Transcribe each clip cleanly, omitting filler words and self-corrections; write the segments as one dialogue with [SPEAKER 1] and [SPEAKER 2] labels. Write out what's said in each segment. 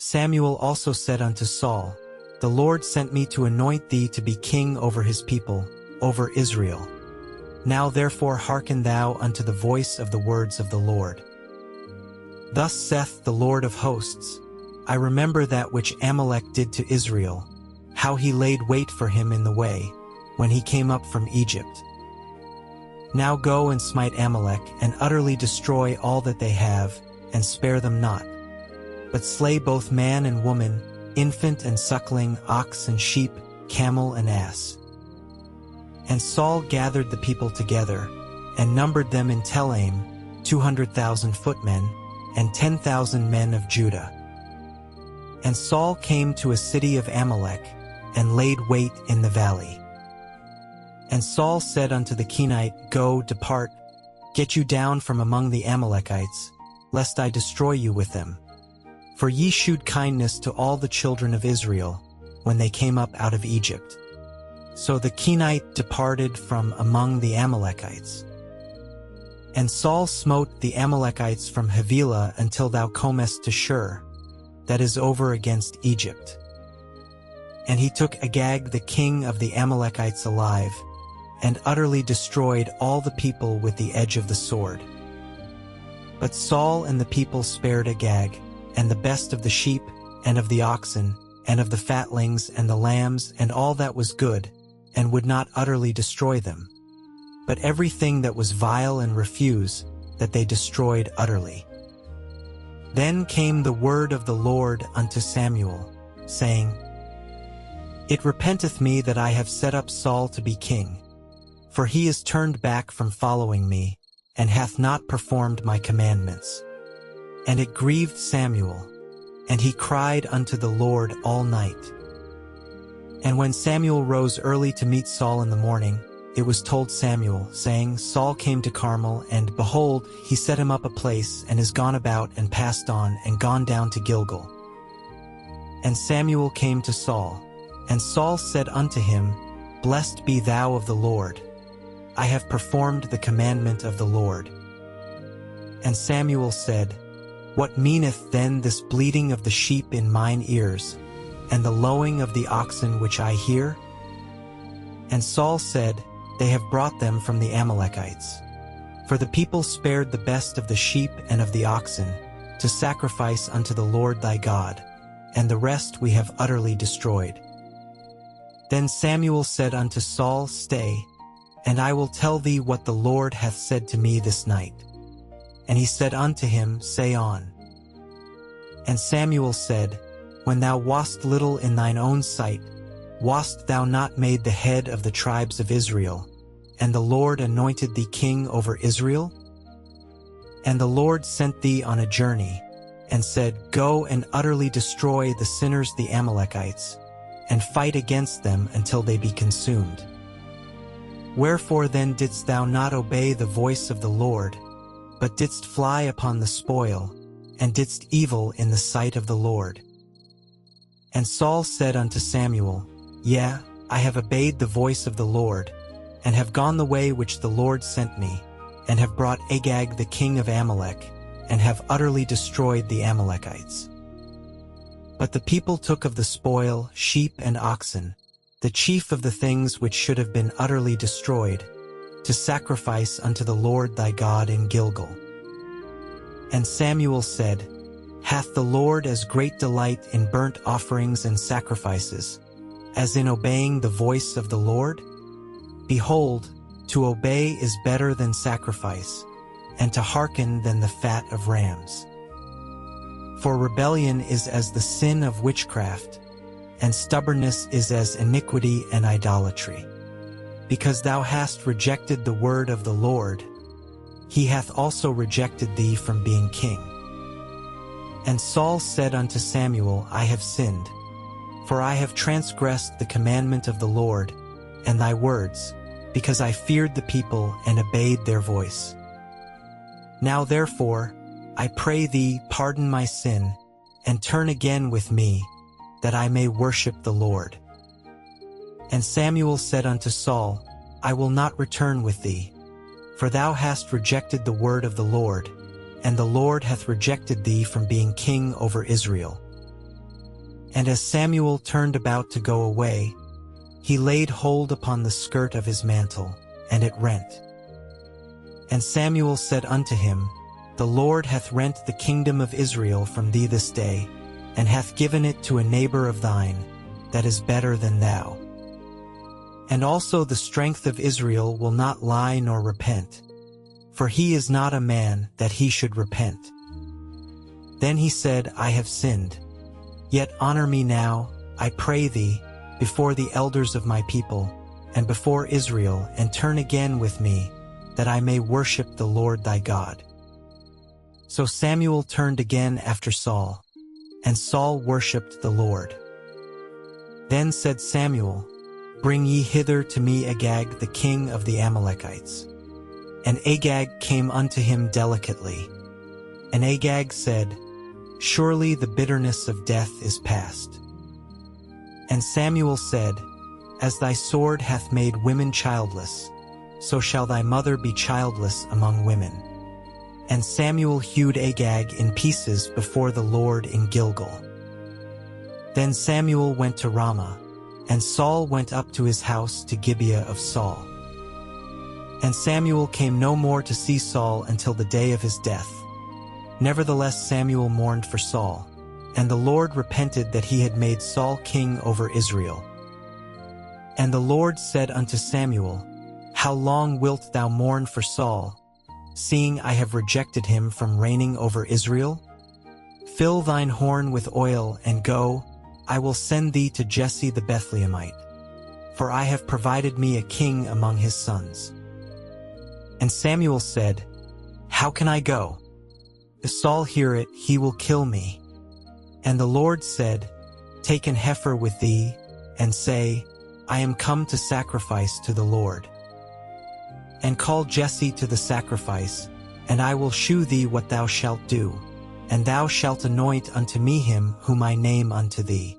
[SPEAKER 1] Samuel also said unto Saul, The Lord sent me to anoint thee to be king over his people, over Israel. Now therefore hearken thou unto the voice of the words of the Lord. Thus saith the Lord of hosts, I remember that which Amalek did to Israel, how he laid wait for him in the way, when he came up from Egypt. Now go and smite Amalek, and utterly destroy all that they have, and spare them not. But slay both man and woman, infant and suckling, ox and sheep, camel and ass. And Saul gathered the people together, and numbered them in Telaim, 200,000 footmen, and 10,000 men of Judah. And Saul came to a city of Amalek, and laid wait in the valley. And Saul said unto the Kenite, Go, depart, get you down from among the Amalekites, lest I destroy you with them. For ye shewed kindness to all the children of Israel, when they came up out of Egypt. So the Kenite departed from among the Amalekites. And Saul smote the Amalekites from Havilah until thou comest to Shur, that is over against Egypt. And he took Agag the king of the Amalekites alive, and utterly destroyed all the people with the edge of the sword. But Saul and the people spared Agag, and the best of the sheep, and of the oxen, and of the fatlings, and the lambs, and all that was good, and would not utterly destroy them. But everything that was vile and refuse, that they destroyed utterly. Then came the word of the Lord unto Samuel, saying, It repenteth me that I have set up Saul to be king, for he is turned back from following me, and hath not performed my commandments. And it grieved Samuel, and he cried unto the Lord all night. And when Samuel rose early to meet Saul in the morning, it was told Samuel, saying, Saul came to Carmel, and behold, he set him up a place, and is gone about, and passed on, and gone down to Gilgal. And Samuel came to Saul, and Saul said unto him, Blessed be thou of the Lord. I have performed the commandment of the Lord. And Samuel said, What meaneth then this bleating of the sheep in mine ears, and the lowing of the oxen which I hear? And Saul said, They have brought them from the Amalekites. For the people spared the best of the sheep and of the oxen, to sacrifice unto the Lord thy God, and the rest we have utterly destroyed. Then Samuel said unto Saul, Stay, and I will tell thee what the Lord hath said to me this night. And he said unto him, Say on. And Samuel said, When thou wast little in thine own sight, wast thou not made the head of the tribes of Israel, and the Lord anointed thee king over Israel? And the Lord sent thee on a journey, and said, Go and utterly destroy the sinners the Amalekites, and fight against them until they be consumed. Wherefore then didst thou not obey the voice of the Lord, but didst fly upon the spoil, and didst evil in the sight of the Lord? And Saul said unto Samuel, Yea, I have obeyed the voice of the Lord, and have gone the way which the Lord sent me, and have brought Agag the king of Amalek, and have utterly destroyed the Amalekites. But the people took of the spoil sheep and oxen, the chief of the things which should have been utterly destroyed, to sacrifice unto the Lord thy God in Gilgal. And Samuel said, Hath the Lord as great delight in burnt offerings and sacrifices, as in obeying the voice of the Lord? Behold, to obey is better than sacrifice, and to hearken than the fat of rams. For rebellion is as the sin of witchcraft, and stubbornness is as iniquity and idolatry. Because thou hast rejected the word of the Lord, he hath also rejected thee from being king. And Saul said unto Samuel, I have sinned, for I have transgressed the commandment of the Lord, and thy words, because I feared the people and obeyed their voice. Now therefore, I pray thee, pardon my sin, and turn again with me, that I may worship the Lord. And Samuel said unto Saul, I will not return with thee, for thou hast rejected the word of the Lord, and the Lord hath rejected thee from being king over Israel. And as Samuel turned about to go away, he laid hold upon the skirt of his mantle, and it rent. And Samuel said unto him, The Lord hath rent the kingdom of Israel from thee this day, and hath given it to a neighbor of thine, that is better than thou. And also the strength of Israel will not lie nor repent, for he is not a man that he should repent. Then he said, I have sinned. Yet honor me now, I pray thee, before the elders of my people, and before Israel, and turn again with me, that I may worship the Lord thy God. So Samuel turned again after Saul, and Saul worshipped the Lord. Then said Samuel, Bring ye hither to me Agag the king of the Amalekites. And Agag came unto him delicately. And Agag said, Surely the bitterness of death is past. And Samuel said, As thy sword hath made women childless, so shall thy mother be childless among women. And Samuel hewed Agag in pieces before the Lord in Gilgal. Then Samuel went to Ramah, and Saul went up to his house to Gibeah of Saul. And Samuel came no more to see Saul until the day of his death. Nevertheless Samuel mourned for Saul, and the Lord repented that he had made Saul king over Israel. And the Lord said unto Samuel, How long wilt thou mourn for Saul, seeing I have rejected him from reigning over Israel? Fill thine horn with oil, and go, I will send thee to Jesse the Bethlehemite, for I have provided me a king among his sons. And Samuel said, How can I go? If Saul hear it, he will kill me. And the Lord said, Take an heifer with thee, and say, I am come to sacrifice to the Lord. And call Jesse to the sacrifice, and I will shew thee what thou shalt do, and thou shalt anoint unto me him whom I name unto thee.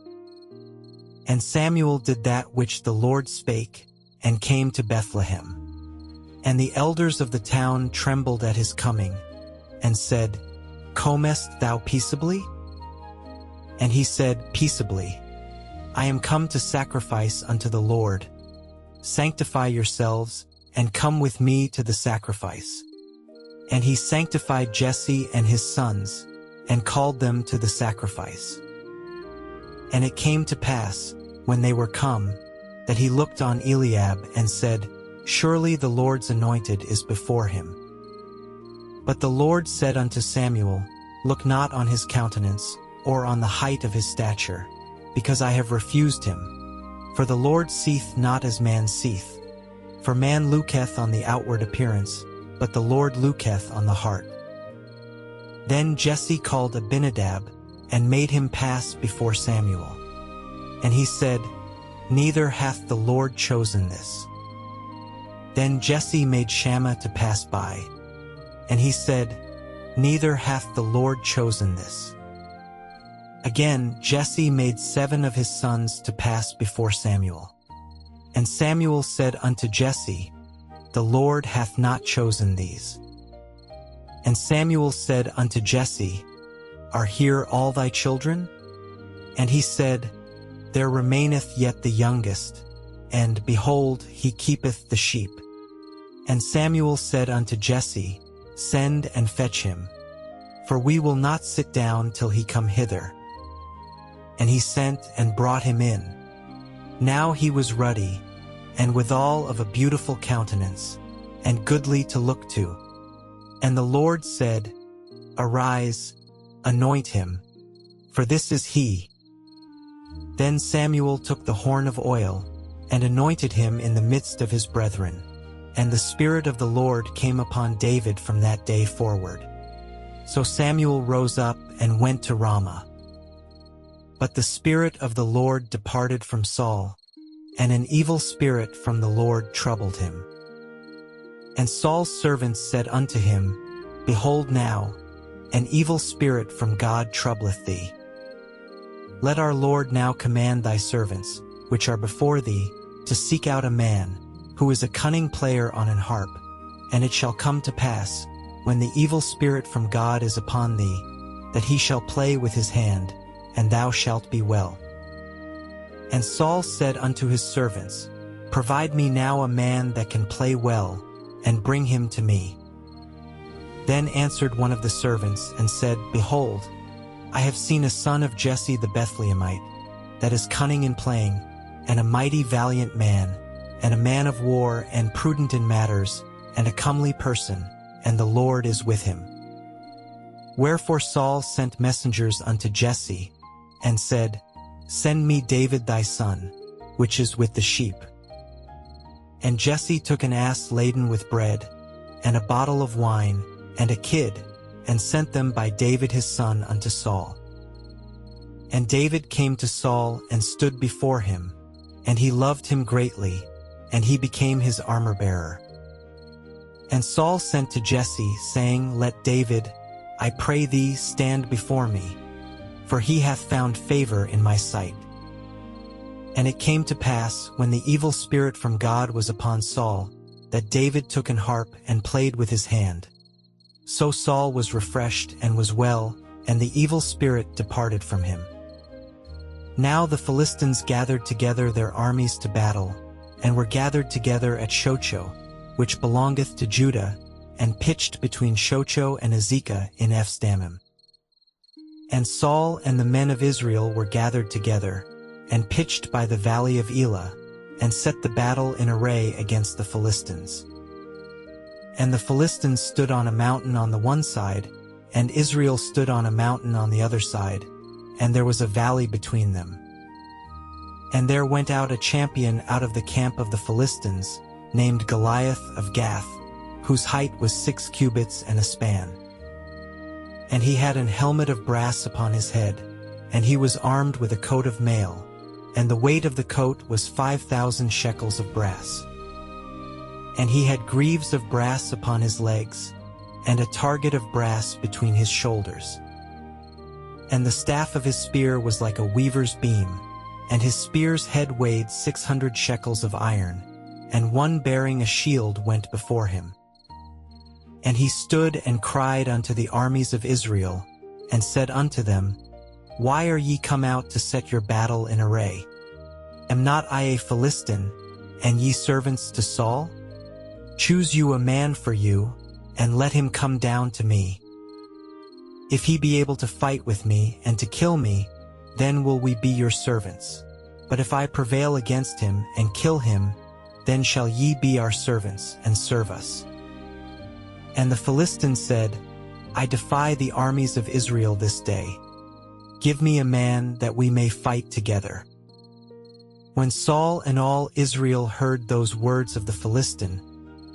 [SPEAKER 1] And Samuel did that which the Lord spake, and came to Bethlehem. And the elders of the town trembled at his coming, and said, Comest thou peaceably? And he said, Peaceably. I am come to sacrifice unto the Lord. Sanctify yourselves, and come with me to the sacrifice. And he sanctified Jesse and his sons, and called them to the sacrifice. And it came to pass, when they were come, that he looked on Eliab, and said, Surely the Lord's anointed is before him. But the Lord said unto Samuel, Look not on his countenance, or on the height of his stature, because I have refused him. For the Lord seeth not as man seeth. For man looketh on the outward appearance, but the Lord looketh on the heart. Then Jesse called Abinadab, and made him pass before Samuel. And he said, Neither hath the Lord chosen this. Then Jesse made Shammah to pass by. And he said, Neither hath the Lord chosen this. Again Jesse made 7 of his sons to pass before Samuel. And Samuel said unto Jesse, The Lord hath not chosen these. And Samuel said unto Jesse, Are here all thy children? And he said, There remaineth yet the youngest, and, behold, he keepeth the sheep. And Samuel said unto Jesse, Send and fetch him, for we will not sit down till he come hither. And he sent and brought him in. Now he was ruddy, and withal of a beautiful countenance, and goodly to look to. And the Lord said, Arise, anoint him, for this is he. Then Samuel took the horn of oil, and anointed him in the midst of his brethren. And the Spirit of the Lord came upon David from that day forward. So Samuel rose up and went to Ramah. But the Spirit of the Lord departed from Saul, and an evil spirit from the Lord troubled him. And Saul's servants said unto him, Behold now, an evil spirit from God troubleth thee. Let our Lord now command thy servants, which are before thee, to seek out a man, who is a cunning player on an harp, and it shall come to pass, when the evil spirit from God is upon thee, that he shall play with his hand, and thou shalt be well. And Saul said unto his servants, Provide me now a man that can play well, and bring him to me. Then answered one of the servants, and said, Behold, I have seen a son of Jesse the Bethlehemite, that is cunning in playing, and a mighty valiant man, and a man of war, and prudent in matters, and a comely person, and the Lord is with him. Wherefore Saul sent messengers unto Jesse, and said, Send me David thy son, which is with the sheep. And Jesse took an ass laden with bread, and a bottle of wine, and a kid, and sent them by David his son unto Saul. And David came to Saul and stood before him, and he loved him greatly, and he became his armor-bearer. And Saul sent to Jesse, saying, Let David, I pray thee, stand before me, for he hath found favor in my sight. And it came to pass, when the evil spirit from God was upon Saul, that David took an harp and played with his hand. So Saul was refreshed and was well, and the evil spirit departed from him. Now the Philistines gathered together their armies to battle, and were gathered together at Shochoh, which belongeth to Judah, and pitched between Shochoh and Azekah in Ephsdammim. And Saul and the men of Israel were gathered together, and pitched by the valley of Elah, and set the battle in array against the Philistines. And the Philistines stood on a mountain on the one side, and Israel stood on a mountain on the other side, and there was a valley between them. And there went out a champion out of the camp of the Philistines, named Goliath of Gath, whose height was 6 cubits and a span. And he had an helmet of brass upon his head, and he was armed with a coat of mail, and the weight of the coat was 5,000 shekels of brass. And he had greaves of brass upon his legs, and a target of brass between his shoulders. And the staff of his spear was like a weaver's beam, and his spear's head weighed 600 shekels of iron, and one bearing a shield went before him. And he stood and cried unto the armies of Israel, and said unto them, Why are ye come out to set your battle in array? Am not I a Philistine, and ye servants to Saul? Choose you a man for you, and let him come down to me. If he be able to fight with me, and to kill me, then will we be your servants. But if I prevail against him, and kill him, then shall ye be our servants, and serve us. And the Philistines said, I defy the armies of Israel this day. Give me a man that we may fight together. When Saul and all Israel heard those words of the Philistine,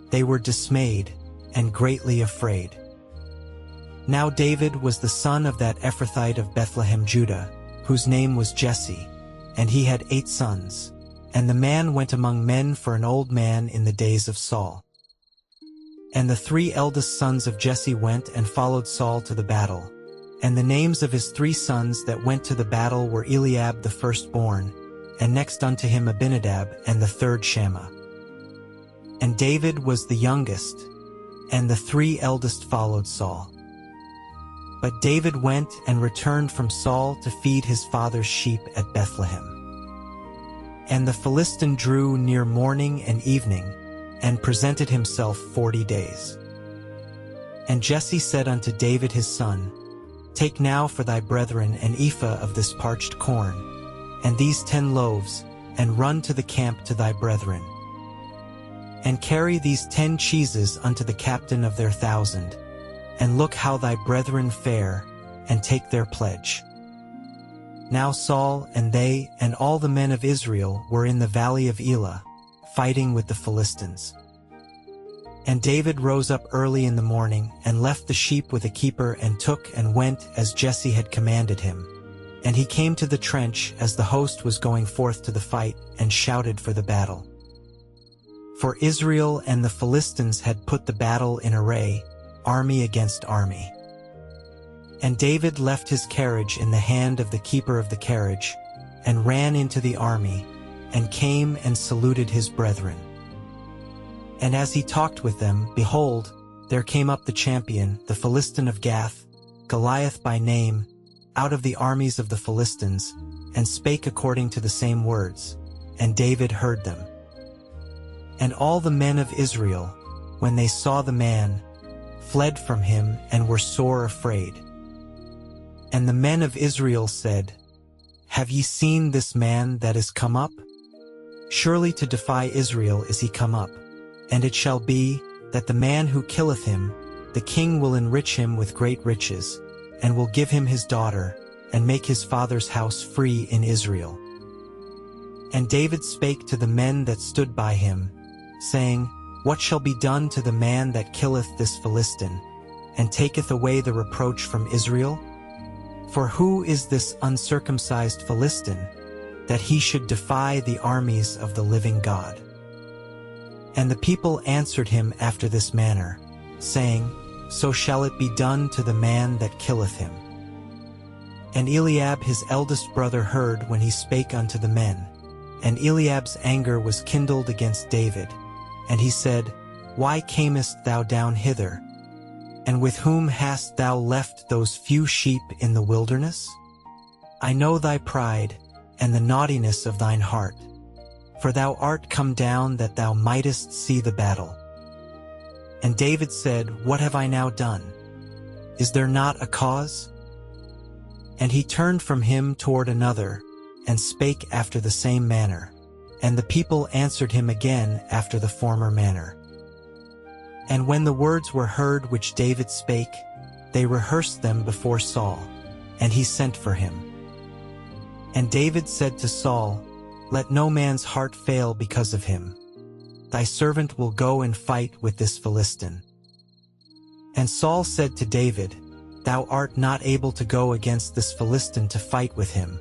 [SPEAKER 1] they were dismayed and greatly afraid. Now David was the son of that Ephrathite of Bethlehem, Judah, whose name was Jesse, and he had 8 sons. And the man went among men for an old man in the days of Saul. And the 3 eldest sons of Jesse went and followed Saul to the battle. And the names of his 3 sons that went to the battle were Eliab the firstborn, and next unto him Abinadab, and the third Shammah. And David was the youngest, and the 3 eldest followed Saul. But David went and returned from Saul to feed his father's sheep at Bethlehem. And the Philistine drew near morning and evening, and presented himself 40 days. And Jesse said unto David his son, Take now for thy brethren an ephah of this parched corn, and these 10 loaves, and run to the camp to thy brethren. And carry these 10 cheeses unto the captain of their 1,000, and look how thy brethren fare, and take their pledge. Now Saul and they and all the men of Israel were in the valley of Elah, fighting with the Philistines. And David rose up early in the morning, and left the sheep with a keeper, and took and went as Jesse had commanded him. And he came to the trench as the host was going forth to the fight, and shouted for the battle. For Israel and the Philistines had put the battle in array, army against army. And David left his carriage in the hand of the keeper of the carriage, and ran into the army, and came and saluted his brethren. And as he talked with them, behold, there came up the champion, the Philistine of Gath, Goliath by name, out of the armies of the Philistines, and spake according to the same words, and David heard them. And all the men of Israel, when they saw the man, fled from him and were sore afraid. And the men of Israel said, Have ye seen this man that is come up? Surely to defy Israel is he come up. And it shall be, that the man who killeth him, the king will enrich him with great riches, and will give him his daughter, and make his father's house free in Israel. And David spake to the men that stood by him, saying, What shall be done to the man that killeth this Philistine, and taketh away the reproach from Israel? For who is this uncircumcised Philistine, that he should defy the armies of the living God? And the people answered him after this manner, saying, So shall it be done to the man that killeth him. And Eliab his eldest brother heard when he spake unto the men, and Eliab's anger was kindled against David. And he said, Why camest thou down hither? And with whom hast thou left those few sheep in the wilderness? I know thy pride, and the naughtiness of thine heart. For thou art come down that thou mightest see the battle. And David said, What have I now done? Is there not a cause? And he turned from him toward another, and spake after the same manner. And the people answered him again after the former manner. And when the words were heard which David spake, they rehearsed them before Saul, and he sent for him. And David said to Saul, Let no man's heart fail because of him. Thy servant will go and fight with this Philistine. And Saul said to David, Thou art not able to go against this Philistine to fight with him,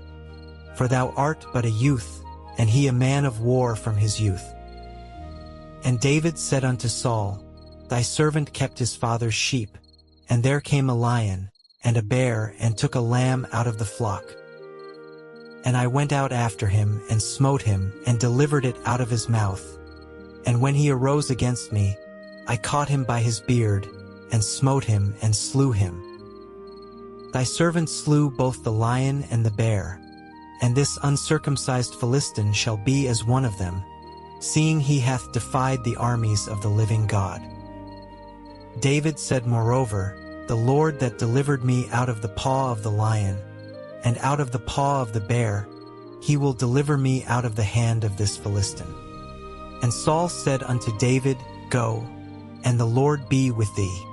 [SPEAKER 1] for thou art but a youth, and he a man of war from his youth. And David said unto Saul, Thy servant kept his father's sheep, and there came a lion, and a bear, and took a lamb out of the flock. And I went out after him, and smote him, and delivered it out of his mouth. And when he arose against me, I caught him by his beard, and smote him, and slew him. Thy servant slew both the lion and the bear, and this uncircumcised Philistine shall be as one of them, seeing he hath defied the armies of the living God. David said moreover, The Lord that delivered me out of the paw of the lion, and out of the paw of the bear, he will deliver me out of the hand of this Philistine. And Saul said unto David, Go, and the Lord be with thee.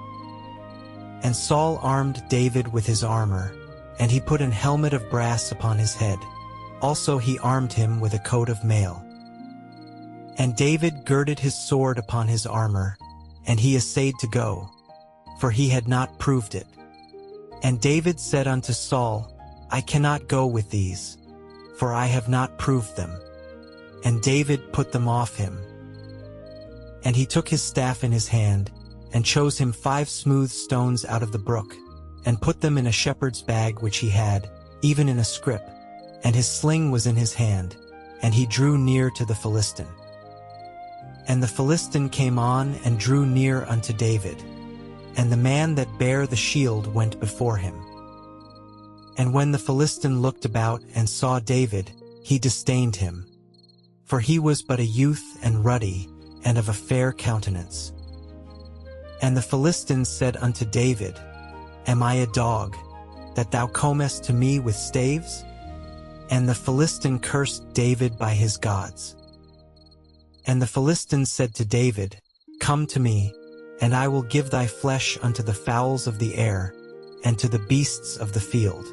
[SPEAKER 1] And Saul armed David with his armor, and he put an helmet of brass upon his head. Also he armed him with a coat of mail. And David girded his sword upon his armor, and he essayed to go, for he had not proved it. And David said unto Saul, I cannot go with these, for I have not proved them. And David put them off him. And he took his staff in his hand, and chose him 5 smooth stones out of the brook, and put them in a shepherd's bag which he had, even in a scrip, and his sling was in his hand, and he drew near to the Philistine. And the Philistine came on and drew near unto David, and the man that bare the shield went before him. And when the Philistine looked about and saw David, he disdained him, for he was but a youth and ruddy, and of a fair countenance. And the Philistine said unto David, Am I a dog, that thou comest to me with staves? And the Philistine cursed David by his gods. And the Philistine said to David, Come to me, and I will give thy flesh unto the fowls of the air, and to the beasts of the field.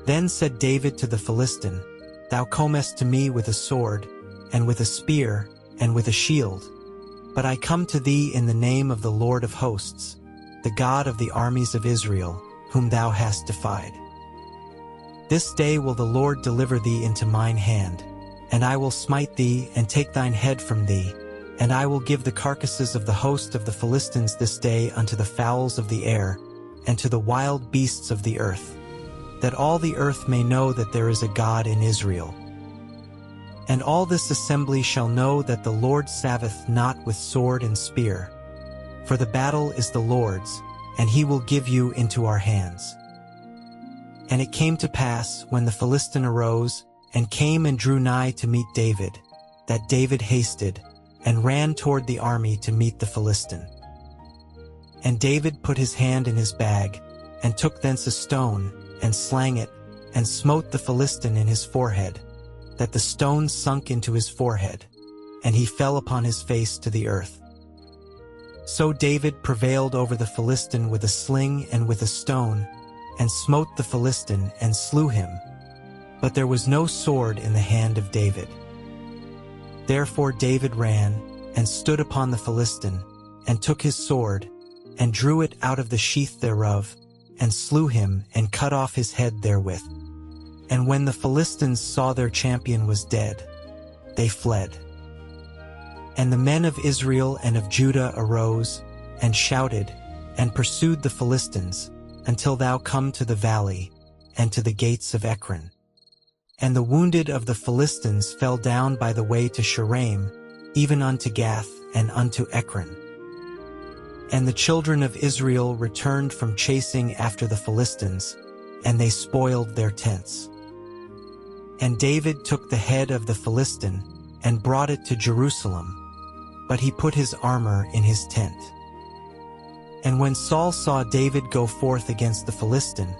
[SPEAKER 1] Then said David to the Philistine, Thou comest to me with a sword, and with a spear, and with a shield. But I come to thee in the name of the Lord of hosts, the God of the armies of Israel, whom thou hast defied. This day will the Lord deliver thee into mine hand, and I will smite thee, and take thine head from thee, and I will give the carcasses of the host of the Philistines this day unto the fowls of the air, and to the wild beasts of the earth, that all the earth may know that there is a God in Israel. And all this assembly shall know that the Lord saveth not with sword and spear, for the battle is the Lord's, and he will give you into our hands. And it came to pass, when the Philistine arose, and came and drew nigh to meet David, that David hasted, and ran toward the army to meet the Philistine. And David put his hand in his bag, and took thence a stone, and slang it, and smote the Philistine in his forehead, that the stone sunk into his forehead, and he fell upon his face to the earth. So David prevailed over the Philistine with a sling and with a stone, and smote the Philistine and slew him. But there was no sword in the hand of David. Therefore David ran, and stood upon the Philistine, and took his sword, and drew it out of the sheath thereof, and slew him, and cut off his head therewith. And when the Philistines saw their champion was dead, they fled. And the men of Israel and of Judah arose, and shouted, and pursued the Philistines, until thou come to the valley, and to the gates of Ekron. And the wounded of the Philistines fell down by the way to Sharaim, even unto Gath, and unto Ekron. And the children of Israel returned from chasing after the Philistines, and they spoiled their tents. And David took the head of the Philistine, and brought it to Jerusalem, but he put his armor in his tent. And when Saul saw David go forth against the Philistine,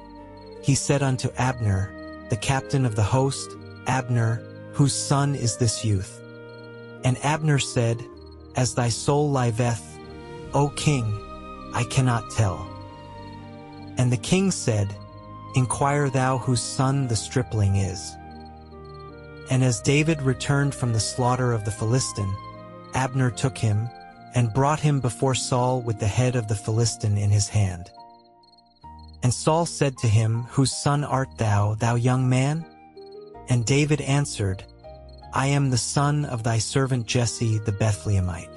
[SPEAKER 1] he said unto Abner, the captain of the host, Abner, whose son is this youth? And Abner said, As thy soul liveth, O king, I cannot tell. And the king said, Inquire thou whose son the stripling is. And as David returned from the slaughter of the Philistine, Abner took him, and brought him before Saul with the head of the Philistine in his hand. And Saul said to him, Whose son art thou, thou young man? And David answered, I am the son of thy servant Jesse the Bethlehemite.